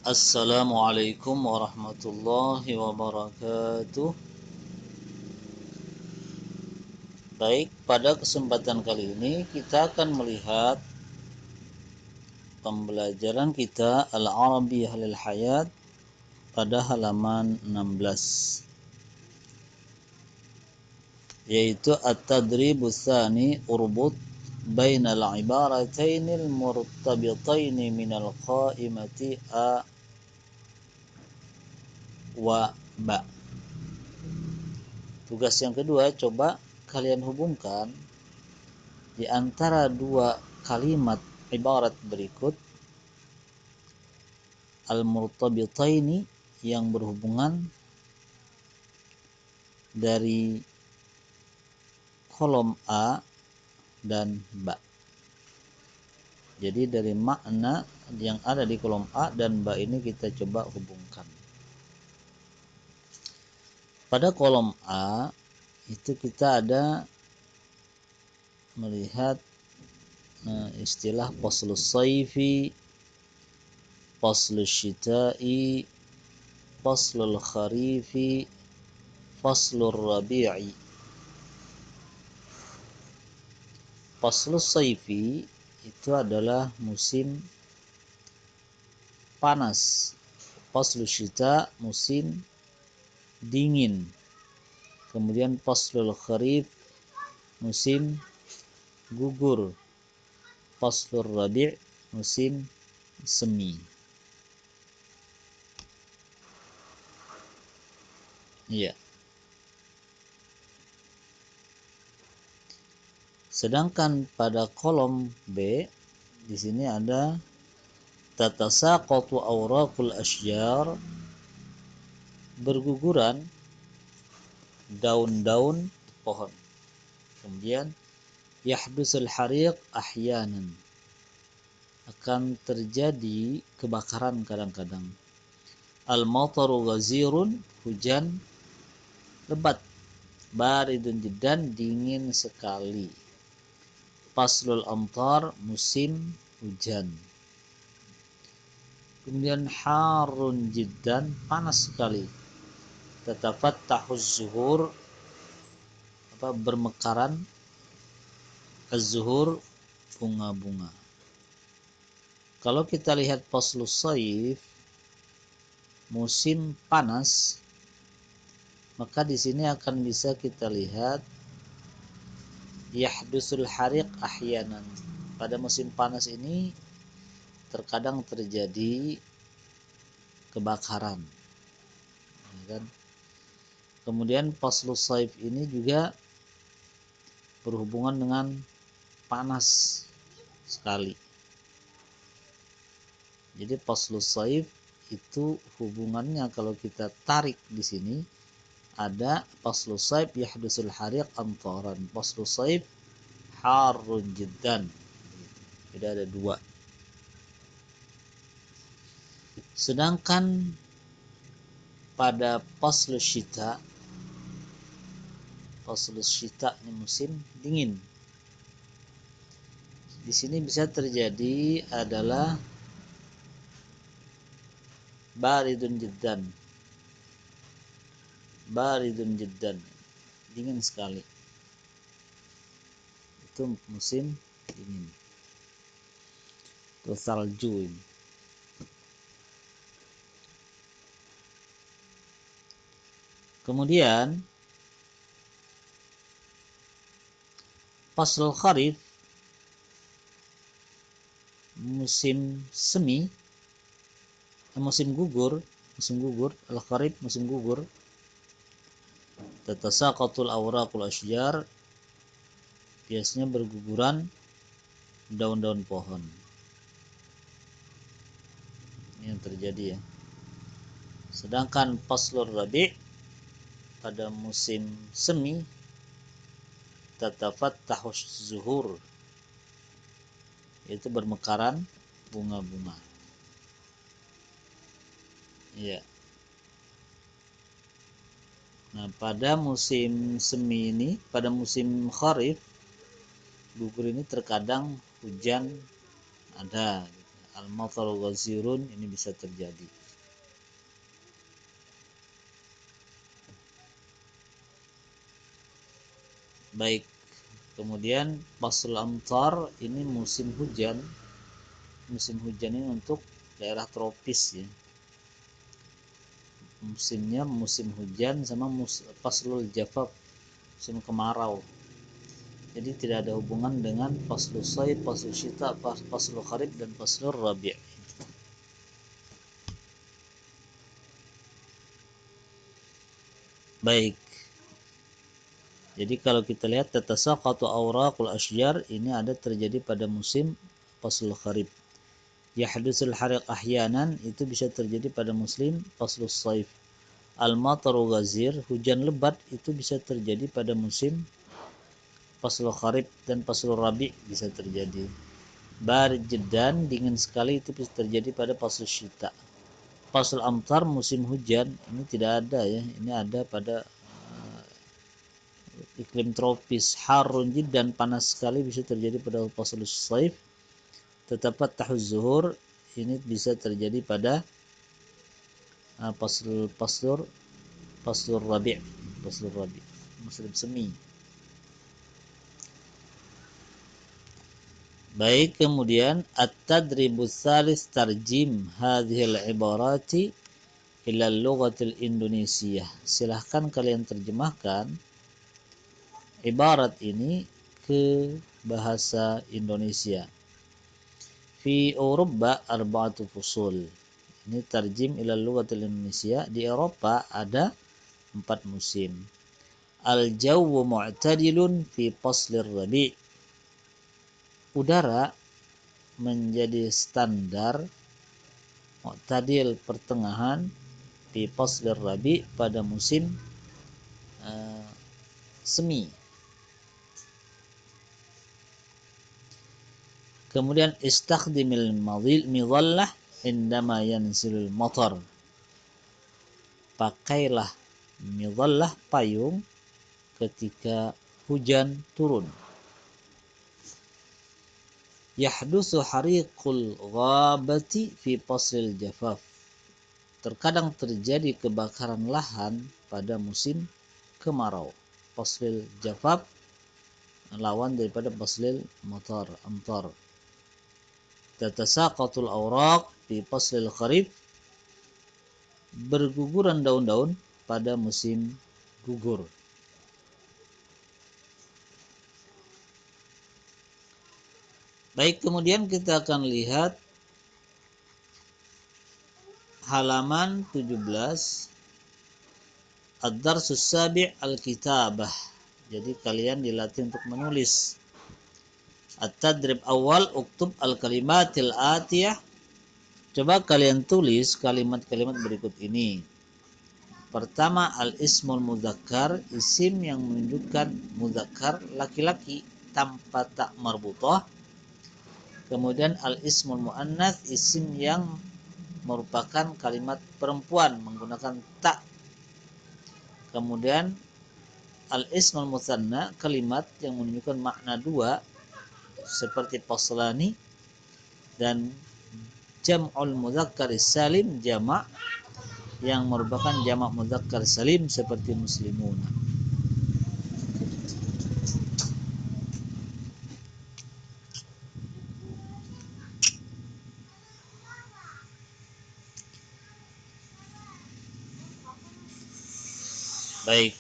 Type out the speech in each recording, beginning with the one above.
Assalamualaikum warahmatullahi wabarakatuh. Baik, pada kesempatan kali ini kita akan melihat pembelajaran kita Al-Arabiyyah lil Hayat pada halaman 16, yaitu At-Tadribus Tsani urbut bainal ibaratainil murtabitaini minal qaimati a wa ba. Tugas yang kedua, coba kalian hubungkan di antara dua kalimat ibarat berikut. Al-murtabitaini yang berhubungan dari kolom A dan ba. Jadi dari makna yang ada di kolom A dan ba ini kita coba hubungkan. Pada kolom A itu kita ada melihat istilah faslus sayfi, faslus syita'i, faslul kharifi, faslur rabi'i. Faslus sayfi itu adalah musim panas. Faslus syita musim dingin. Kemudian faslul kharif musim gugur. Faslur rabi' musim semi. Iya. Sedangkan pada kolom B di sini ada tatasaqatu awraqul asyjar, berguguran daun-daun pohon. Kemudian yahdusul hariq ahyanan, akan terjadi kebakaran kadang-kadang. Al-mataru ghazirun, hujan lebat. Baridun jiddan, dingin sekali. Faslul amtar, musim hujan. Kemudian harun jiddan, panas sekali. Tatafattahuz zuhur, bermekaran. Az-zuhur, bunga-bunga. Kalau kita lihat faslus sayf, musim panas, maka di sini akan bisa kita lihat yahdusul hariq ahyanan. Pada musim panas ini terkadang terjadi kebakaran, ya kan? Kemudian faslus sayf ini juga berhubungan dengan panas sekali. Jadi faslus sayf itu hubungannya kalau kita tarik di sini ada faslus sayf yahdusul hariq amtaran, faslus sayf harun jiddan. Jadi ada dua. Sedangkan pada faslus syita ini musim dingin. Di sini bisa terjadi adalah baridun jiddan. Baridun jiddan, dingin sekali. Itu musim dingin. Itu salju ini. Kemudian faslul kharif, musim semi, musim gugur, al-kharif musim gugur. Tatasaqatul awraqul asyjar, biasanya berguguran daun-daun pohon. Ini yang terjadi ya. Sedangkan faslur rabi' pada musim semi, tatafattahuz zuhur, yaitu bermekaran bunga-bunga. Iya. Nah, pada musim semi ini, pada musim kharif, gugur ini terkadang hujan ada, Al-mataru ghazirun ini bisa terjadi. Baik, kemudian faslul amtar ini musim hujan. Musim hujan ini untuk daerah tropis ya. Musimnya musim hujan sama faslul jafaf, musim kemarau. Jadi tidak ada hubungan dengan faslul said, faslul syita, faslul kharif dan faslul rabi'. Baik. Jadi kalau kita lihat tatasaqatu awraqul asyjar ini ada terjadi pada musim faslul kharif. Yahdusul hariq ahyanan itu bisa terjadi pada musim faslul saif. Al-mataru ghazir, hujan lebat itu bisa terjadi pada musim faslul kharif dan faslul rabi' bisa terjadi. Barid jiddan, dingin sekali itu bisa terjadi pada faslul syita. Faslul amtar musim hujan ini tidak ada ya, ini ada pada iklim tropis. Harun jiddan, panas sekali bisa terjadi pada faslul saif. Tetapi tahuz zuhur ini bisa terjadi pada faslul rabi', musim semi. Baik, kemudian at-tadribus tsalits tarjim hadhil ibarati ila lughatil Indonesiah. Silahkan kalian terjemahkan ibarat ini ke bahasa Indonesia. Fi Eropa arba'atu fusul. Ini tarjim ila lughatil Indonesia. Di Eropa ada 4 musim. Al-jawwu mu'tadilun fi faslir rabi'. Udara menjadi standar mu'tadil, pertengahan, fi faslir rabi' pada musim semi. Kemudian istakhdimil midhallah indama yanzilul matar. Pakailah midhallah, payung, ketika hujan turun. Yahdusu hariqul ghabati fi faslil jafaf. Terkadang terjadi kebakaran lahan pada musim kemarau. Faslil jafaf lawan daripada faslil amtar. Tatasaqatul awraq fi faslil kharif. Berguguran daun-daun pada musim gugur. Baik, kemudian kita akan lihat halaman 17. Ad-darsus sabi' al-kitabah. Jadi kalian dilatih untuk menulis. At-tadrib awal uktub al-kalimatil atiyah. Coba kalian tulis kalimat-kalimat berikut ini. Pertama, al-ismul mudzakkar, isim yang menunjukkan mudzakkar, laki-laki tanpa tak marbutah. Kemudian al-ismul muannats, isim yang merupakan kalimat perempuan menggunakan tak. Kemudian al-ismul mutsanna, kalimat yang menunjukkan makna dua seperti faslani, dan jam'ul mudzakkar salim, jamak yang merupakan jamak mudzakkar salim seperti muslimuna. Baik,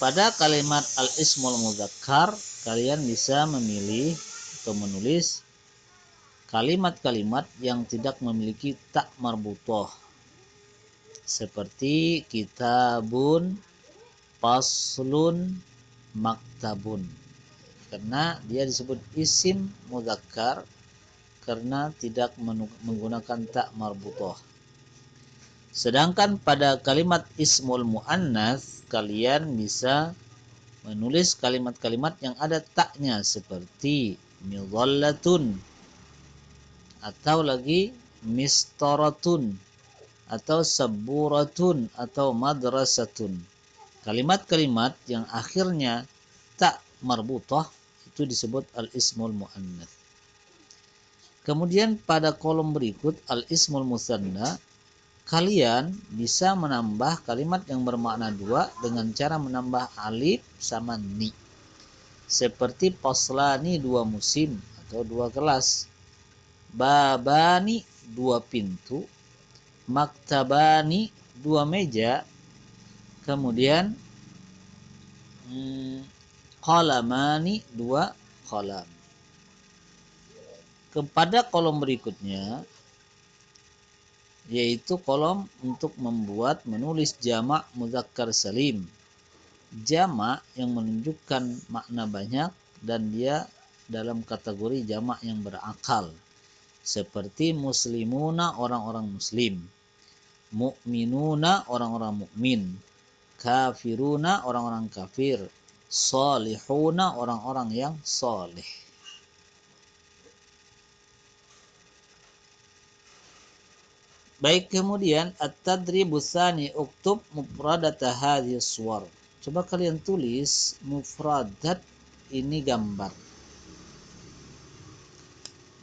pada kalimat al-ismul mudzakkar kalian bisa memilih atau menulis kalimat-kalimat yang tidak memiliki tak marbutah seperti kitabun, faslun, maktabun, karena dia disebut isim mudzakkar karena tidak menggunakan tak marbutah. Sedangkan pada kalimat ismul muannats kalian bisa menulis kalimat-kalimat yang ada taknya seperti midhallatun, atau lagi mistaratun, atau saburatun, atau madrasatun. Kalimat-kalimat yang akhirnya tak marbutah itu disebut al-ismul muannats. Kemudian pada kolom berikut al-ismul musanna, kalian bisa menambah kalimat yang bermakna dua dengan cara menambah alif sama ni. Seperti poslani, dua musim atau dua kelas. Babani, dua pintu. Maktabani, dua meja. Kemudian qalamani, dua qalam. Kepada kolom berikutnya, yaitu kolom untuk menulis jamak mudzakkar salim. Jamak yang menunjukkan makna banyak dan dia dalam kategori jamak yang berakal. Seperti muslimuna, orang-orang muslim. Mu'minuna, orang-orang mukmin. Kafiruna, orang-orang kafir. Salihuna, orang-orang yang saleh. Baik, kemudian at-tadribu tsani, uktub mufradata hadhihi suwar. Coba kalian tulis mufradat ini gambar.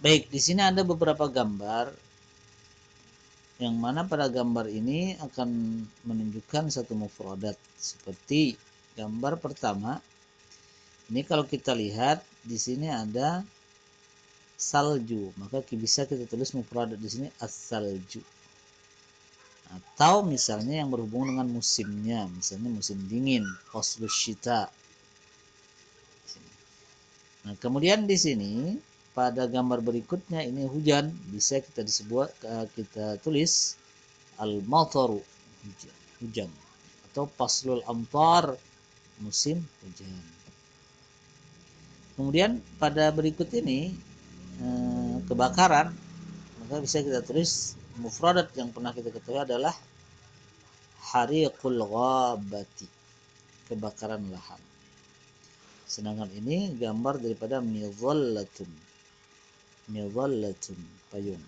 Baik, di sini ada beberapa gambar yang mana pada gambar ini akan menunjukkan satu mufradat. Seperti gambar pertama. Ini kalau kita lihat di sini ada salju, maka bisa kita tulis mufradat di sini as-salju. Atau misalnya yang berhubungan dengan musimnya, misalnya musim dingin, faslus syita. Nah, kemudian di sini pada gambar berikutnya ini hujan, bisa kita kita tulis al-mataru, hujan, atau faslul amtar, musim hujan. Kemudian pada berikut ini kebakaran, maka bisa kita tulis mufradat yang pernah kita ketahui adalah hariqul ghabati, kebakaran lahan. Sedangkan ini gambar daripada midhallatun, payung.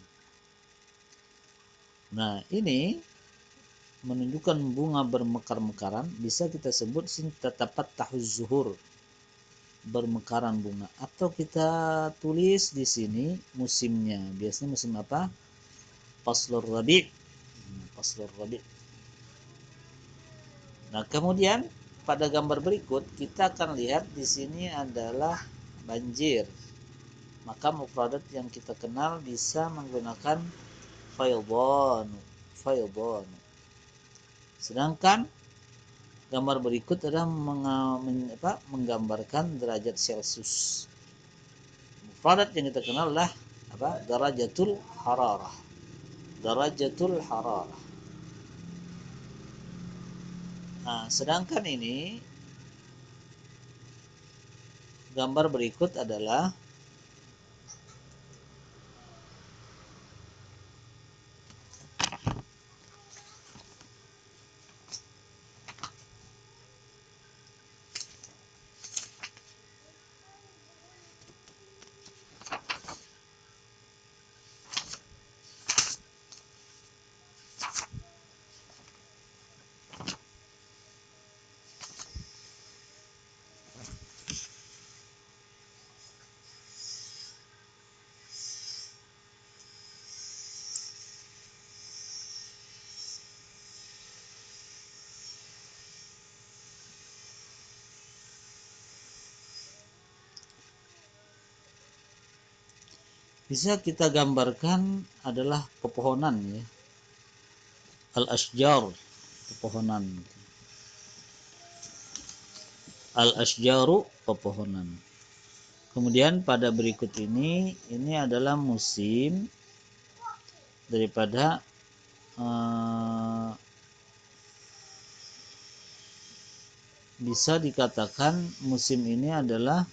Nah, ini menunjukkan bunga bermekar-mekaran, bisa kita sebut sini tatapat tahuz zuhur, bermekaran bunga, atau kita tulis di sini musimnya. Biasanya musim apa? Faslur rabi'. Nah, kemudian pada gambar berikut kita akan lihat di sini adalah banjir. Maka mufradat yang kita kenal bisa menggunakan faydanu. Sedangkan gambar berikut adalah menggambarkan derajat Celcius. Mufradat yang kita kenal adalah darajatul hararah. Nah, sedangkan ini gambar berikut adalah bisa kita gambarkan adalah pepohonan, ya. Al-ashjar, pepohonan. Al-ashjaru, pepohonan. Kemudian pada berikut ini adalah musim daripada bisa dikatakan musim ini adalah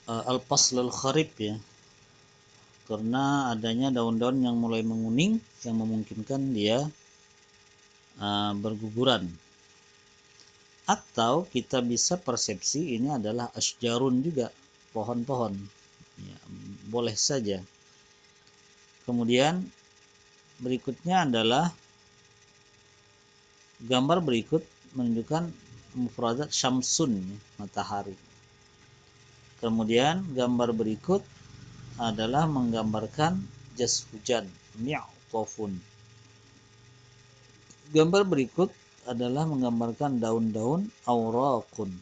al-faslul kharib ya, karena adanya daun-daun yang mulai menguning yang memungkinkan dia berguguran. Atau kita bisa persepsi ini adalah asjarun juga, pohon-pohon ya, boleh saja. Kemudian berikutnya adalah gambar berikut menunjukkan mufradat syamsun ya, matahari. Kemudian gambar berikut adalah menggambarkan jas hujan, mi'tofun. Gambar berikut adalah menggambarkan daun-daun auraqun.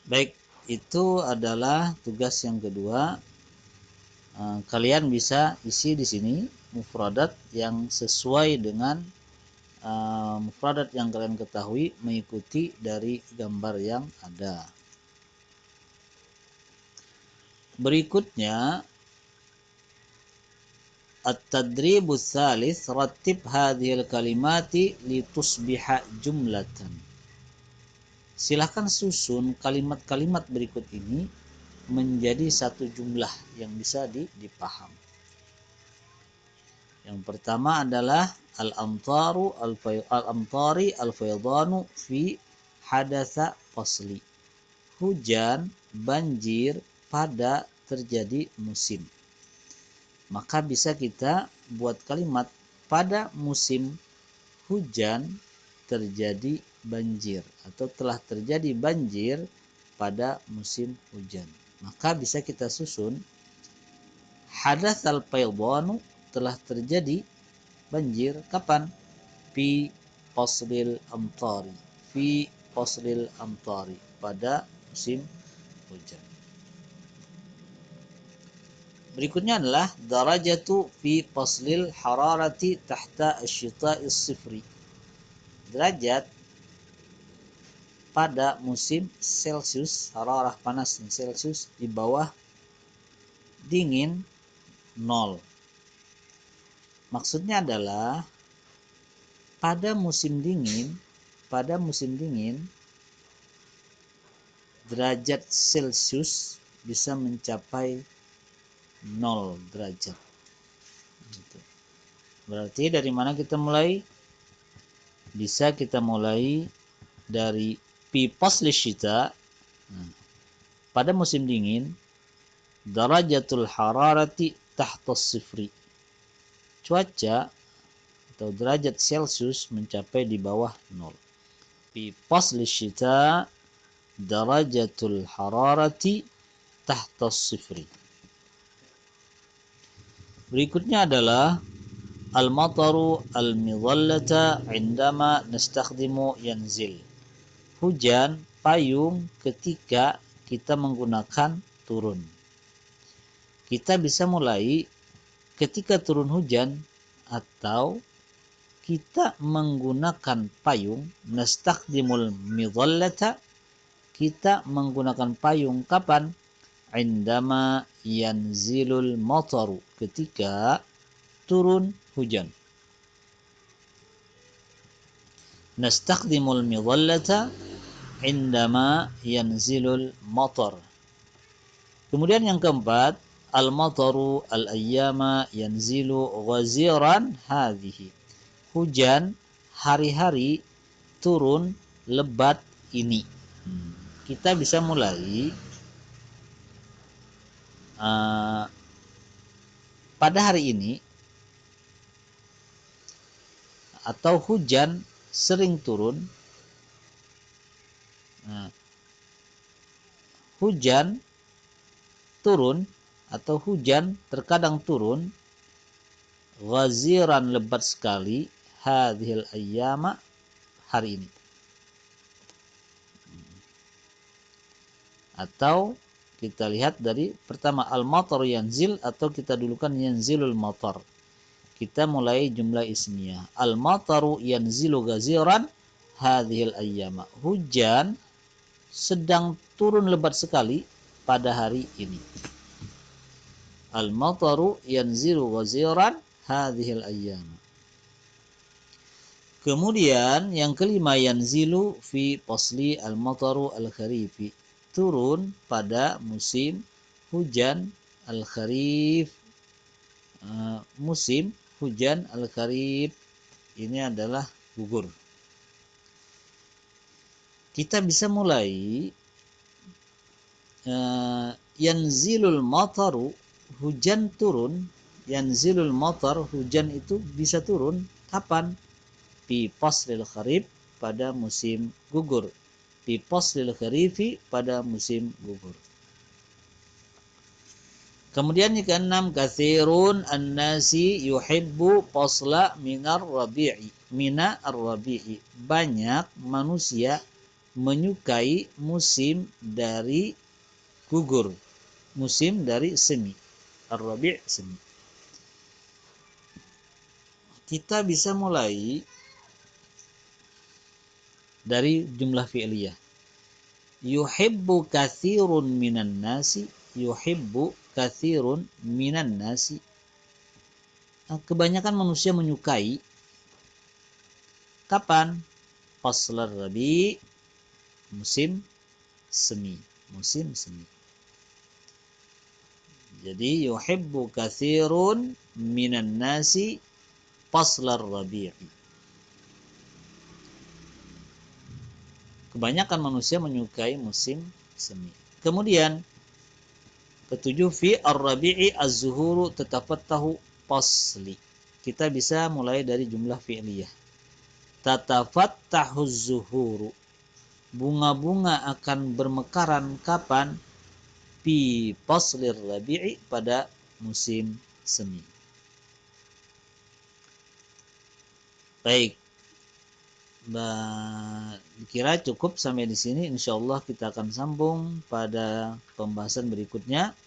Baik, itu adalah tugas yang kedua. Kalian bisa isi di sini mufradat yang sesuai dengan mufradat yang kalian ketahui mengikuti dari gambar yang ada. Berikutnya at-tadribus tsalits rattib hadhil kalimati litusbiha jumlatan. Silahkan susun kalimat-kalimat berikut ini menjadi satu jumlah yang bisa dipaham. Yang pertama adalah al-amtari al-faydanu fi hadatsa fasli. Hujan, banjir pada terjadi musim. Maka bisa kita buat kalimat pada musim hujan terjadi banjir atau telah terjadi banjir pada musim hujan. Maka bisa kita susun hadatsal faydanu, telah terjadi banjir kapan? Fi faslil amtari. Fi faslil amtari, pada musim hujan. Berikutnya adalah darajatu fi faslil hararati tahta asyita'is sifri. Derajat pada musim Celcius, hararah panas Celcius di bawah dingin 0. Maksudnya adalah pada musim dingin derajat Celcius bisa mencapai 0 derajat. Berarti dari mana kita mulai? Bisa kita mulai dari fi fasli syita. Pada musim dingin darajatul hararati tahta sifri. Cuaca atau derajat Celcius mencapai di bawah 0. Fi fasli syita darajatul hararati tahta sifri. Berikutnya adalah al-mataru al-midhallata indama nastakhdimu yanzil. Hujan, payung ketika kita menggunakan turun. Kita bisa mulai ketika turun hujan atau kita menggunakan payung. Nastakhdimul midhallata, kita menggunakan payung kapan? Indama yanzilul mataru, ketika turun hujan. Nastakhdimul midhallata indama yanzilul matar. Kemudian yang keempat, al-mataru al-ayyama yanzilu ghaziran hadhihi. Hujan hari-hari turun lebat ini. Kita bisa mulai pada hari ini, atau hujan sering turun. Hujan turun atau hujan terkadang turun ghaziran lebat sekali hadhil ayyama, hari ini. Atau kita lihat dari pertama al-matar yanzil, atau kita dulukan yanzilul matar. Kita mulai jumlah ismiyah. Al-mataru yanzilu ghaziran hadhil ayyama. Hujan sedang turun lebat sekali pada hari ini. Al-mataru yanzilu ghaziran hadhil ayyama. Kemudian yang kelima yanzilu fi fasli al-mataru al-kharifi turun pada musim hujan al-kharif. Musim hujan al-kharif ini adalah gugur. Kita bisa mulai yanzilul mataru, hujan turun. Yanzilul matar, hujan itu bisa turun kapan? Fi faslil kharif, pada musim gugur. Fi faslil kharifi, pada musim gugur. Kemudian yang keenam, katsirun an-nasi yuhibbu fasla minar rabi'i. Mina ar-rabi'i. Banyak manusia menyukai musim dari gugur. Musim dari semi. Ar-rabi' semi. Kita bisa mulai dari jumlah fi'liyah. Yuhibbu katsirun minan nasi. Yuhibbu katsirun minan nasi. Kebanyakan manusia menyukai. Kapan? Faslar rabi, musim semi. Musim semi. Jadi yuhibbu katsirun minan nasi faslar rabi'. Kebanyakan manusia menyukai musim semi. Kemudian ketujuh, fi ar-rabi'i az-zuhuru tatafattahu fasli. Kita bisa mulai dari jumlah fi'liyah. Tatafattahu az-zuhuru. Bunga-bunga akan bermekaran kapan? Fi faslir rabi'i, pada musim semi. Baik. Dikira cukup sampai di sini. Insyaallah kita akan sambung pada pembahasan berikutnya,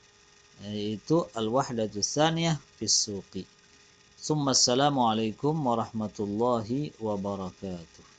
yaitu al-wahdatus tsaniyah fis suqi. Assalamualaikum warahmatullahi wabarakatuh.